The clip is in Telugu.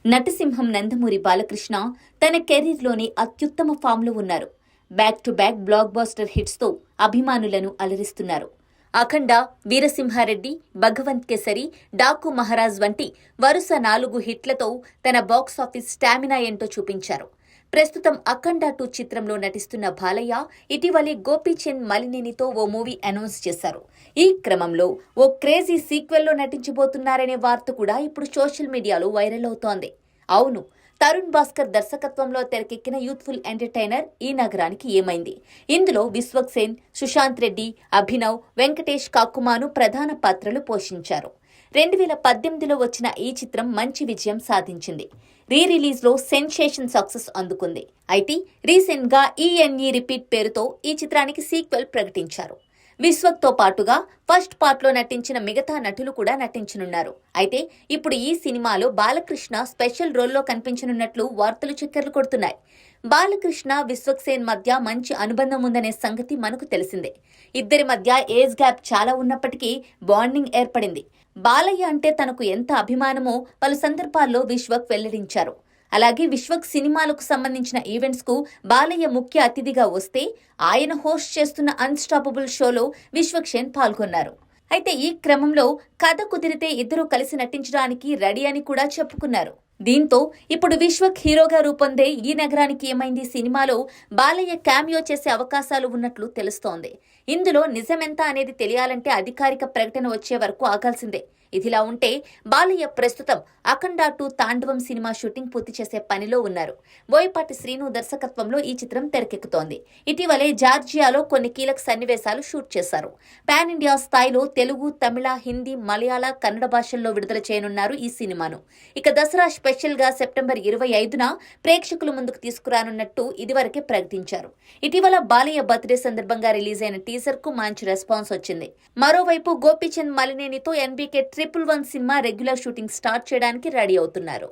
నటసింహం నందమూరి బాలకృష్ణ తన కెరీర్లోని అత్యుత్తమ ఫామ్లో ఉన్నారు. బ్యాక్ టు బ్యాక్ బ్లాక్ బాస్టర్ హిట్స్తో అభిమానులను అలరిస్తున్నారు. అఖండ, వీరసింహారెడ్డి, భగవంత్ కేసరి, డాకు మహారాజ్ వంటి వరుస 4 హిట్లతో తన బాక్సాఫీస్ స్టామినా ఏంటో చూపించారు. ప్రస్తుతం అఖండ 2 చిత్రంలో నటిస్తున్న బాలయ్య ఇటీవలే గోపీచంద్ మలినేనితో ఓ మూవీ అనౌన్స్ చేశారు. ఈ క్రమంలో ఓ క్రేజీ సీక్వెల్లో నటించబోతున్నారనే వార్త కూడా ఇప్పుడు సోషల్ మీడియాలో వైరల్ అవుతోంది. అవును, తరుణ్ భాస్కర్ దర్శకత్వంలో తెరకెక్కిన యూత్ఫుల్ ఎంటర్టైనర్ ఈ నగరానికి ఏమైంది. ఇందులో విశ్వక్సేన్, సుశాంత్ రెడ్డి, అభినవ్, వెంకటేష్ కాకుమాను ప్రధాన పాత్రలు పోషించారు. 2018లో వచ్చిన ఈ చిత్రం మంచి విజయం సాధించింది. రిలీజ్లో సెన్సేషన్ సక్సెస్ అందుకుంది. అయితే రీసెంట్ గా ఈఎన్ఈ రిపీట్ పేరుతో ఈ చిత్రానికి సీక్వెల్ ప్రకటించారు. విశ్వక్తో పాటుగా ఫస్ట్ పార్ట్లో నటించిన మిగతా నటులు కూడా నటించనున్నారు. అయితే ఇప్పుడు ఈ సినిమాలో బాలకృష్ణ స్పెషల్ రోల్లో కనిపించనున్నట్లు వార్తలు చక్కర్లు కొడుతున్నాయి. బాలకృష్ణ, విశ్వక్సేన్ మధ్య మంచి అనుబంధం ఉందనే సంగతి మనకు తెలిసిందే. ఇద్దరి మధ్య ఏజ్ గ్యాప్ చాలా ఉన్నప్పటికీ బాండింగ్ ఏర్పడింది. బాలయ్య అంటే తనకు ఎంత అభిమానమో పలు సందర్భాల్లో విశ్వక్ వెల్లడించారు. అలాగే విశ్వక్ సినిమాలకు సంబంధించిన ఈవెంట్స్ కు బాలయ్య ముఖ్య అతిథిగా వస్తే ఆయన హోస్ట్ చేస్తున్న అన్స్టాపబుల్ షోలో విశ్వక్సేన్ పాల్గొన్నారు. అయితే ఈ క్రమంలో కథ కుదిరితే ఇద్దరూ కలిసి నటించడానికి రెడీ అని కూడా చెప్పుకున్నారు. దీంతో ఇప్పుడు విశ్వక్ హీరోగా రూపొందే ఈ నగరానికి ఏమైంది సినిమాలో బాలయ్య క్యామియో చేసే అవకాశాలు ఉన్నట్లు తెలుస్తోంది. ఇందులో నిజమెంత అనేది తెలియాలంటే అధికారిక ప్రకటన వచ్చే వరకు ఆగాల్సిందే. ఇదిలా ఉంటే బాలయ్య ప్రస్తుతం అఖండ 2 తాండవం సినిమా షూటింగ్ పూర్తి చేసే పనిలో ఉన్నారు. బోయపాటి శ్రీను దర్శకత్వంలో ఈ చిత్రం తెరకెక్కుతోంది. ఇటీవలే జార్జియాలో కొన్ని కీలక సన్నివేశాలు షూట్ చేశారు. పాన్ ఇండియా స్థాయిలో తెలుగు, తమిళ, హిందీ, మలయాళ, కన్నడ భాషల్లో విడుదల చేయనున్నారు ఈ సినిమాను. ఇక దసరా స్పెషల్ గా సెప్టెంబర్ 25న ప్రేక్షకుల ముందుకు తీసుకురానున్నట్టు ఇదివరకే ప్రకటించారు. ఇటీవల బాలయ్య బర్త్డే సందర్భంగా రిలీజ్ అయిన టీజర్ కు మంచి రెస్పాన్స్ వచ్చింది. మరోవైపు గోపీచంద్ మలినేనితో ఎన్బీకే 111 సినిమా రెగ్యులర్ షూటింగ్ స్టార్ట్ చేయడానికి రెడీ అవుతున్నారు.